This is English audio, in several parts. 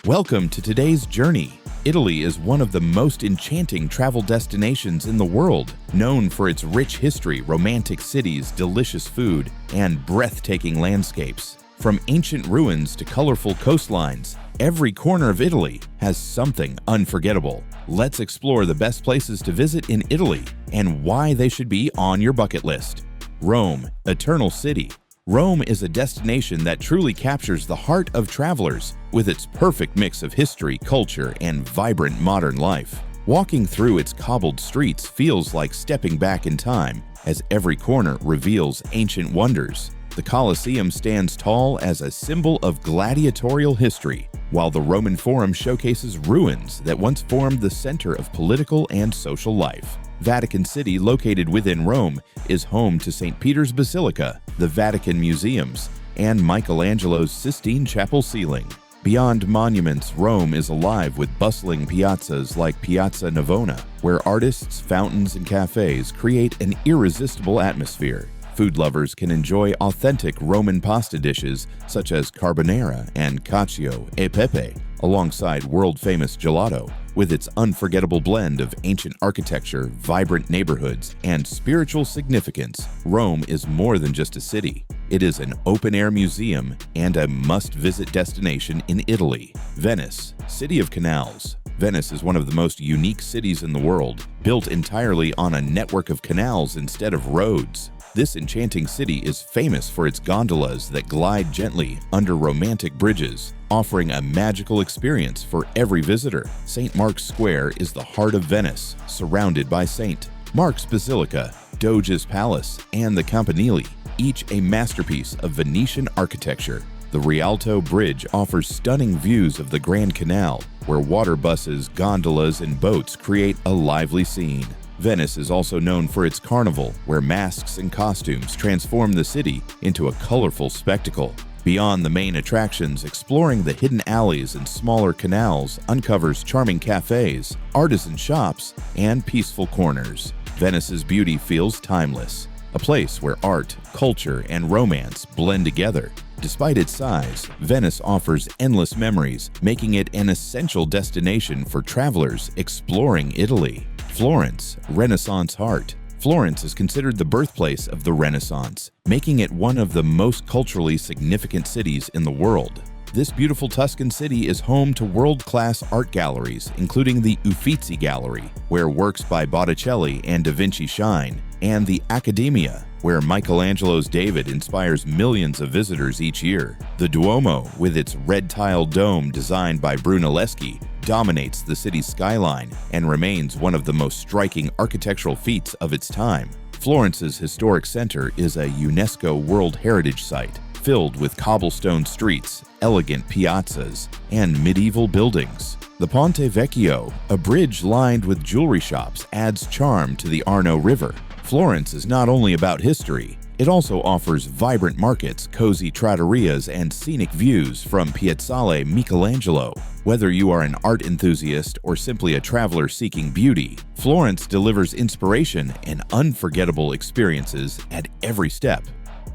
Welcome to today's journey. Italy is one of the most enchanting travel destinations in the world, known for its rich history, romantic cities, delicious food, and breathtaking landscapes. From ancient ruins to colorful coastlines, every corner of Italy has something unforgettable. Let's explore the best places to visit in Italy and why they should be on your bucket list. Rome, Eternal City. Rome is a destination that truly captures the heart of travelers with its perfect mix of history, culture, and vibrant modern life. Walking through its cobbled streets feels like stepping back in time, as every corner reveals ancient wonders. The Colosseum stands tall as a symbol of gladiatorial history, while the Roman Forum showcases ruins that once formed the center of political and social life. Vatican City, located within Rome, is home to St. Peter's Basilica, the Vatican Museums, and Michelangelo's Sistine Chapel ceiling. Beyond monuments, Rome is alive with bustling piazzas like Piazza Navona, where artists, fountains, and cafes create an irresistible atmosphere. Food lovers can enjoy authentic Roman pasta dishes such as carbonara and cacio e pepe, alongside world-famous gelato. With its unforgettable blend of ancient architecture, vibrant neighborhoods, and spiritual significance, Rome is more than just a city. It is an open-air museum and a must-visit destination in Italy. Venice, City of Canals. Venice is one of the most unique cities in the world, built entirely on a network of canals instead of roads. This enchanting city is famous for its gondolas that glide gently under romantic bridges, offering a magical experience for every visitor. St. Mark's Square is the heart of Venice, surrounded by St. Mark's Basilica, Doge's Palace, and the Campanile, each a masterpiece of Venetian architecture. The Rialto Bridge offers stunning views of the Grand Canal, where water buses, gondolas, and boats create a lively scene. Venice is also known for its carnival, where masks and costumes transform the city into a colorful spectacle. Beyond the main attractions, exploring the hidden alleys and smaller canals uncovers charming cafes, artisan shops, and peaceful corners. Venice's beauty feels timeless, a place where art, culture, and romance blend together. Despite its size, Venice offers endless memories, making it an essential destination for travelers exploring Italy. Florence, Renaissance heart. Florence is considered the birthplace of the Renaissance, making it one of the most culturally significant cities in the world. This beautiful Tuscan city is home to world-class art galleries, including the Uffizi Gallery, where works by Botticelli and Da Vinci shine, and the Accademia, where Michelangelo's David inspires millions of visitors each year. The Duomo, with its red-tiled dome designed by Brunelleschi, dominates the city's skyline and remains one of the most striking architectural feats of its time. Florence's historic center is a UNESCO World Heritage Site, filled with cobblestone streets, elegant piazzas, and medieval buildings. The Ponte Vecchio, a bridge lined with jewelry shops, adds charm to the Arno River. Florence is not only about history, it also offers vibrant markets, cozy trattorias, and scenic views from Piazzale Michelangelo. Whether you are an art enthusiast or simply a traveler seeking beauty, Florence delivers inspiration and unforgettable experiences at every step.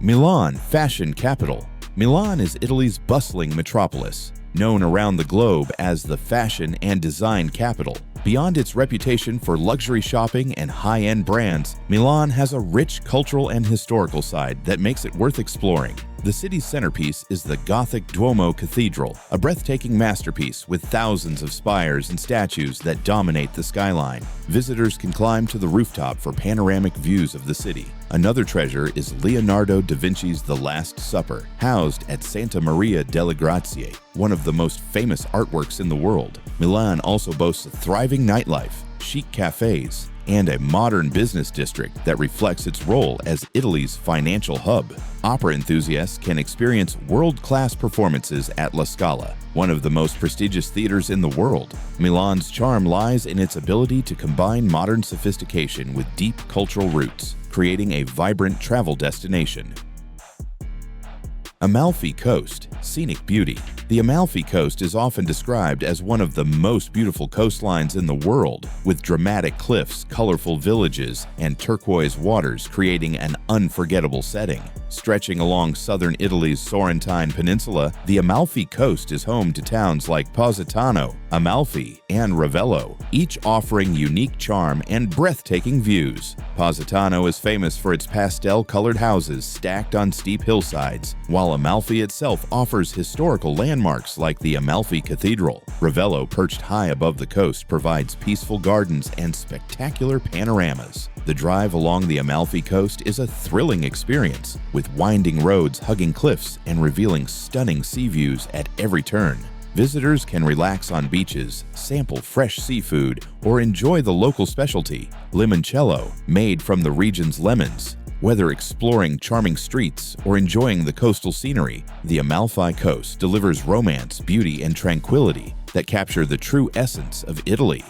Milan, fashion capital. Milan is Italy's bustling metropolis, known around the globe as the fashion and design capital. Beyond its reputation for luxury shopping and high-end brands, Milan has a rich cultural and historical side that makes it worth exploring. The city's centerpiece is the Gothic Duomo Cathedral, a breathtaking masterpiece with thousands of spires and statues that dominate the skyline. Visitors can climb to the rooftop for panoramic views of the city. Another treasure is Leonardo da Vinci's The Last Supper, housed at Santa Maria delle Grazie, one of the most famous artworks in the world. Milan also boasts a thriving nightlife, chic cafes, and a modern business district that reflects its role as Italy's financial hub. Opera enthusiasts can experience world-class performances at La Scala, one of the most prestigious theaters in the world. Milan's charm lies in its ability to combine modern sophistication with deep cultural roots, creating a vibrant travel destination. Amalfi Coast, scenic beauty. The Amalfi Coast is often described as one of the most beautiful coastlines in the world, with dramatic cliffs, colorful villages, and turquoise waters creating an unforgettable setting. Stretching along southern Italy's Sorrentine Peninsula, the Amalfi Coast is home to towns like Positano, Amalfi, and Ravello, each offering unique charm and breathtaking views. Positano is famous for its pastel-colored houses stacked on steep hillsides, while Amalfi itself offers historical landmarks like the Amalfi Cathedral. Ravello, perched high above the coast, provides peaceful gardens and spectacular panoramas. The drive along the Amalfi Coast is a thrilling experience, with winding roads hugging cliffs and revealing stunning sea views at every turn. Visitors can relax on beaches, sample fresh seafood, or enjoy the local specialty, limoncello, made from the region's lemons. Whether exploring charming streets or enjoying the coastal scenery, the Amalfi Coast delivers romance, beauty, and tranquility that capture the true essence of Italy.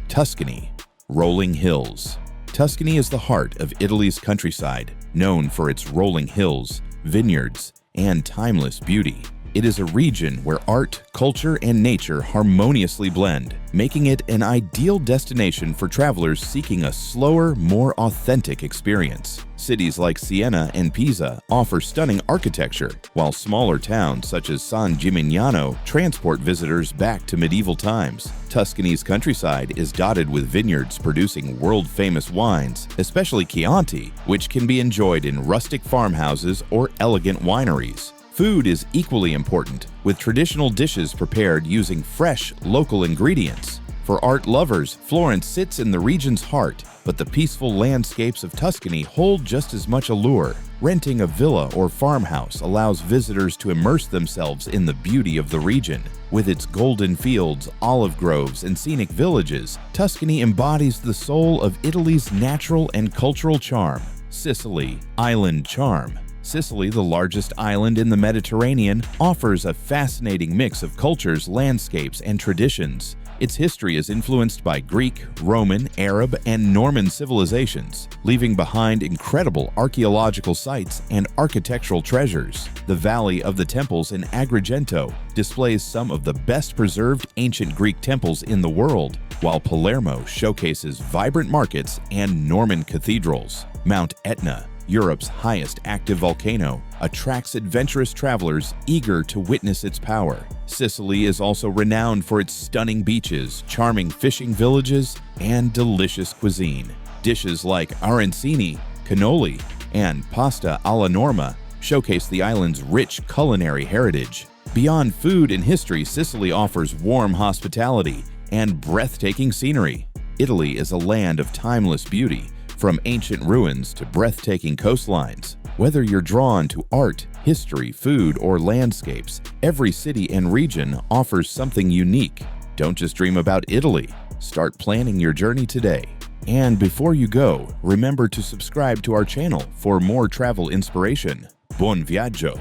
Tuscany. Rolling hills. Tuscany is the heart of Italy's countryside, known for its rolling hills, vineyards, and timeless beauty. It is a region where art, culture, and nature harmoniously blend, making it an ideal destination for travelers seeking a slower, more authentic experience. Cities like Siena and Pisa offer stunning architecture, while smaller towns such as San Gimignano transport visitors back to medieval times. Tuscany's countryside is dotted with vineyards producing world-famous wines, especially Chianti, which can be enjoyed in rustic farmhouses or elegant wineries. Food is equally important, with traditional dishes prepared using fresh, local ingredients. For art lovers, Florence sits in the region's heart, but the peaceful landscapes of Tuscany hold just as much allure. Renting a villa or farmhouse allows visitors to immerse themselves in the beauty of the region. With its golden fields, olive groves, and scenic villages, Tuscany embodies the soul of Italy's natural and cultural charm. Sicily. Island charm. Sicily, the largest island in the Mediterranean, offers a fascinating mix of cultures, landscapes, and traditions. Its history is influenced by Greek, Roman, Arab, and Norman civilizations, leaving behind incredible archaeological sites and architectural treasures. The Valley of the Temples in Agrigento displays some of the best-preserved ancient Greek temples in the world, while Palermo showcases vibrant markets and Norman cathedrals. Mount Etna, Europe's highest active volcano, attracts adventurous travelers eager to witness its power. Sicily is also renowned for its stunning beaches, charming fishing villages, and delicious cuisine. Dishes like arancini, cannoli, and pasta alla norma showcase the island's rich culinary heritage. Beyond food and history, Sicily offers warm hospitality and breathtaking scenery. Italy is a land of timeless beauty, from ancient ruins to breathtaking coastlines. Whether you're drawn to art, history, food, or landscapes, every city and region offers something unique. Don't just dream about Italy. Start planning your journey today. And before you go, remember to subscribe to our channel for more travel inspiration. Buon viaggio!